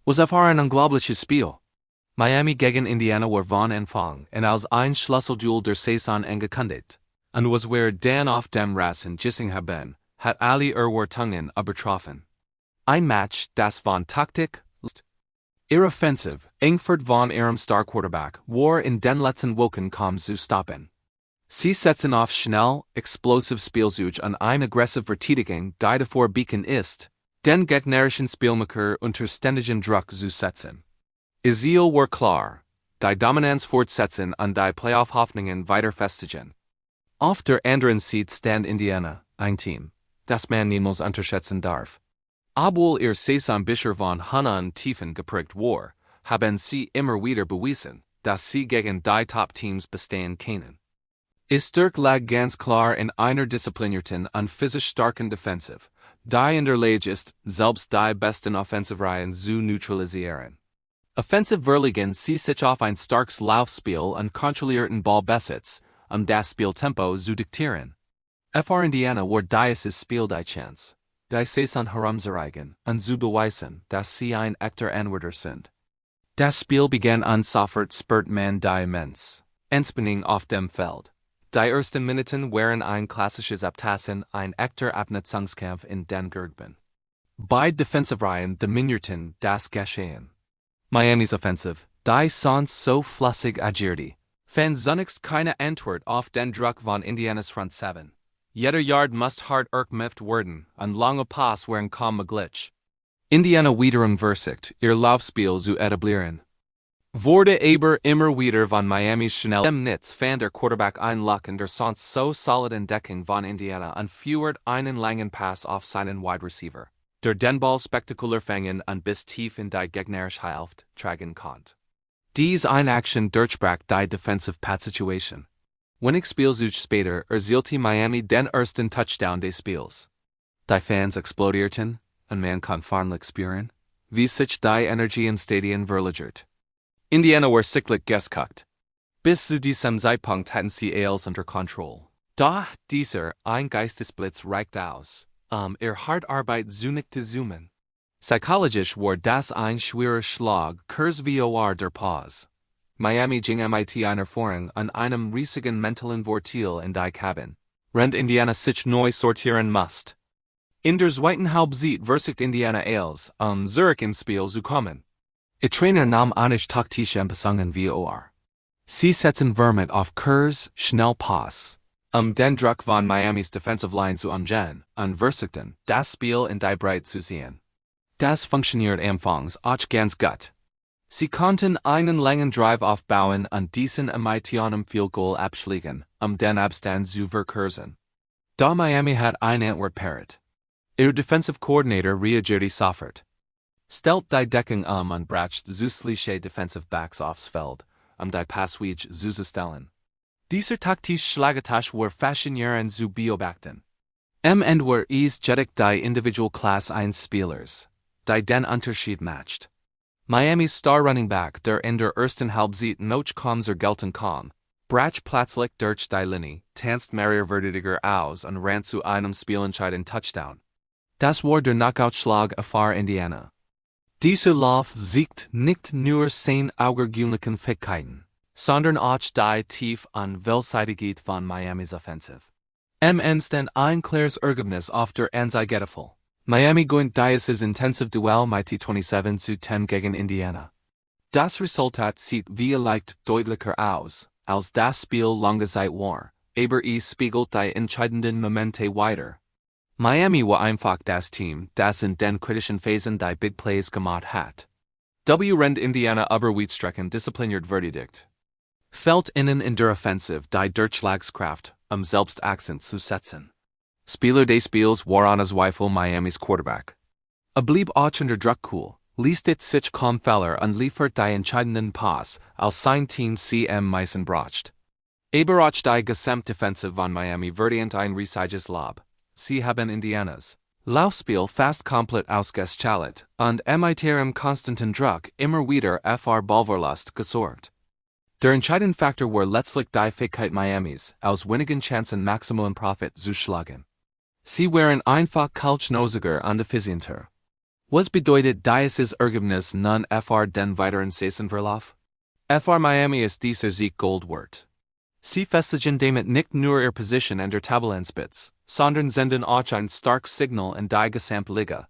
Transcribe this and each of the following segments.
Was auf ein unglaubliches Spiel. Miami gegen Indiana war von Anfang und als ein Schlüsselduell der Saison angekündigt. Und was wir dann auf dem Rasen gesehen haben, hat alle Erwartungen übertroffen. Ein Match, das von Taktik, ihr Offensive, Engford von ihrem Star-Quarterback, war in den letzten Wochen kaum zu stoppen. Sie setzen auf schnell, explosive Spielzüge und eine aggressive Verteidigung, die davor beacon ist, den gegnerischen Spielmacher unter ständigem Druck zu setzen. Ihr Ziel war klar, die Dominanz fortsetzen und die Playoff-Hoffnungen weiter festigen. Auf der anderen Seite stand Indiana, ein Team, das man niemals unterschätzen darf. Obwohl ihr Saison bisher von Höhen Tiefen geprägt war, haben sie immer wieder bewiesen, dass sie gegen die Top-Teams bestehen können. Ihr Stärke lag ganz klar in einer disziplinierten und physisch starken Defensive, die in der Lage ist, selbst die besten Offensivreihen zu neutralisieren. Offensiv verlegen sie sich auf ein starkes Laufspiel und kontrollierten Ballbesitz, das Spieltempo zu diktieren. Für Indiana war dieses Spiel die Chance, die Saison herumzureigen und zu beweisen, dass sie ein echter Anwärter sind. Das Spiel begann und sofort spürt man die immens Anspannung auf dem Feld. Die ersten Minuten waren ein klassisches Abtasten, ein echter Abnutzungskampf in den Gerben. Beide Defensivreihen dominierten das Geschehen. Miamis Offensive, die sonst so flüssig agierte, fand zunächst keine Antwort auf den Druck von Indianas Front 7. Jeder Yard musste hart erkämpft werden, und lange Pass waren kaum möglich. Indiana wiederum versucht, ihr Laufspiel zu etablieren. Wurde aber immer wieder von Miamis schnellem Nitz fand der Quarterback ein Loch in der sonst so soliden Deckung von Indiana und führt einen langen Pass auf seinen Wide Receiver, der den Ball spektakulär fangen und bis tief in die gegnerische Hälfte tragen konnte. Dies eine Action durchbrach die Defensive Pat-Situation. Wenig Spielzug später erzielte Miami den ersten Touchdown des Spiels. Die Fans explodierten, und man kann förmlich spüren, wie sich die Energie im Stadion verlagert. Indiana war sichtlich geschockt. Bis zu diesem Zeitpunkt hatten sie alles unter Kontrolle. Da dieser ein Geistesblitz reicht aus, ihr Hardarbeit zunichte zu zoomen. Psychologisch war das ein schwerer Schlag, kurz vor der Pause. Miami ging mit einer Führung an einem riesigen mentalen Vorteil in die Cabin, während Indiana sich neu sortieren musste. In der zweiten Halbzeit versucht Indiana als, zurück ins Spiel zu kommen. Ihr Trainer nahm einige taktische Anpassungen vor. Sie setzten Vermit auf Kurz, Schnellpass, den Druck von Miamis Defensive Line zu umgehen, und versuchten, das Spiel in die Breite zu ziehen. Das funktioniert anfangs auch ganz gut. Sie konnten einen langen Drive aufbauen und diesen mit einem Field Goal abschlagen, den Abstand zu verkürzen. Da Miami hat ein Antwort parat. Ihr Defensive Coordinator reagierte sofort. Stellt die Deckung und bracht zusätzliche Defensive Backs aufs Feld, die Passwege zu stellen. Dieser taktische Schlagetasch war faszinierend zu beobachten. Am Ende war es jedoch die Individual Class 1 Spielers, die den Unterschied macht. Miamis Star Running Back, der in der ersten Halbzeit noch kaum zur Geltung kam, brach plötzlich durch die Linie, tanzt mehrere Verteidiger aus und ran zu einem spielentscheidenden Touchdown. Das war der Knockout-Schlag für Indiana. Dieser Lauf siegt nicht nur seine außergewöhnlichen Fähigkeiten, sondern auch die tief und Vielseitigkeit von Miamis Offensive. Am Ende stand ein klares Ergebnis auf der Anzeigetafel. Miami gewinnt dieses intensive Duell mit 27:10 gegen Indiana. Das Resultat sieht wie leicht deutlicher aus, als das Spiel lange Zeit war, aber es spiegelt die entscheidenden Momente wider. Miami war einfach das Team, das in den kritischen Phasen die Big Plays gemacht hat. Rennt Indiana über Weitstrecken diszipliniert verteidigt. Fällt innen in der Offensive die Durchschlagskraft, selbst Akzent zu setzen. Spieler des Spiels war ohne Zweifel Miamis Quarterback. Blieb auch unter Druck cool, ließ sich kaum Fehler und liefert die entscheidenden Pass, als sein Team meisten bracht. Aber auch die Gesamtdefensive von Miami verdient ein riesiges Lob. Sie haben Indianas Laufspiel fast komplett ausgeschaltet und mit ihrem konstanten Druck immer wieder für Ballverlust gesorgt. Der entscheidende Faktor war letztlich die Fähigkeit Miamis, aus wenigen Chancen maximalen Profit zu schlagen. Sie waren einfach kaltschnäuziger und effizienter. Was bedeutet dieses Ergebnis nun fr den weiteren Verlauf? Fr Miami ist dieser Sieg Gold wert. Sie festigen damit nicht nur Position in der Tabellenspitze, sondern senden auch ein starkes Signal in die Gesamtliga.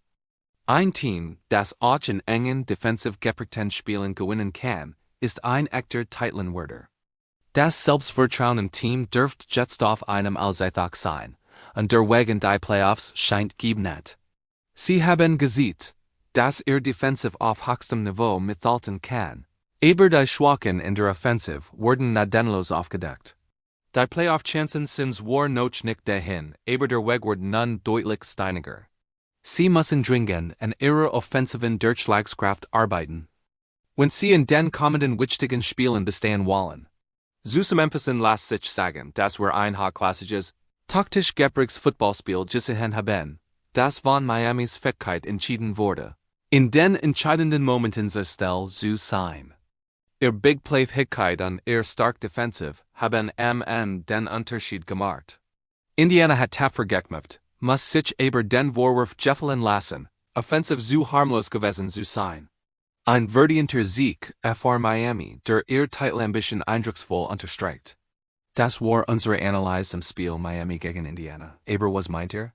Ein Team, das auch in engen defensiv geprägten Spielen gewinnen kann, ist ein echter Titelnwerter. Das Selbstvertrauen im Team dürft jetzt auf einem Allzeitag sein, und der Weg in die Playoffs scheint geebnet. Sie haben gesehen, dass defensiv auf höchstem Niveau mithalten kann. Aber die Schwachen in der Offensive wurden gnadenlos aufgedeckt. Die Playoff-Chancen sind war noch nicht dahin, aber der Weg wird nun deutlich steiniger. Sie müssen dringend an ihrer offensiven Durchschlagskraft arbeiten. Wenn sie in den kommenden wichtigen Spielen bestehen wollen. Zusammenfassen lässt sich sagen, dass wir ein hochklassiges, taktisch geprägtes Footballspiel gesehen haben, das von Miamis Fähigkeit entschieden wurde. In den entscheidenden Momenten zur Stelle zu sein. Ihr Big Play-Fähigkeit und ihr stark Defensive haben den Unterschied gemacht. Indiana hat tapfer gekämpft, muss sich aber den Vorwurf gefallen lassen, offensiv zu harmlos gewesen zu sein. Ein verdienter Sieg für Miami, der ihr Titelambition eindrucksvoll unterstreicht. Das war unsere Analyse im Spiel Miami gegen Indiana. Aber was meint ihr?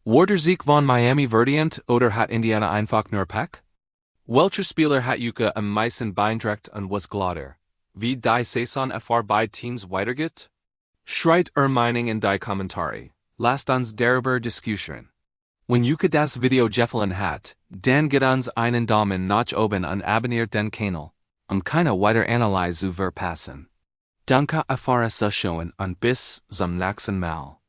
War der Sieg von Miami verdient oder hat Indiana einfach nur Pech? Welcher Spieler hat Yuka am meisten beeindruckt und was glaubt wie die Saison für beide Teams weitergeht? Schreibt Meinung in die Kommentare. Lasst uns darüber diskutieren. Wenn Yuka das Video gefallen hat, dann gebt uns einen Daumen nach oben und abonniert den Kanal, keine weitere Analyse zu verpassen. Danke für das Zuschauen und bis zum nächsten Mal.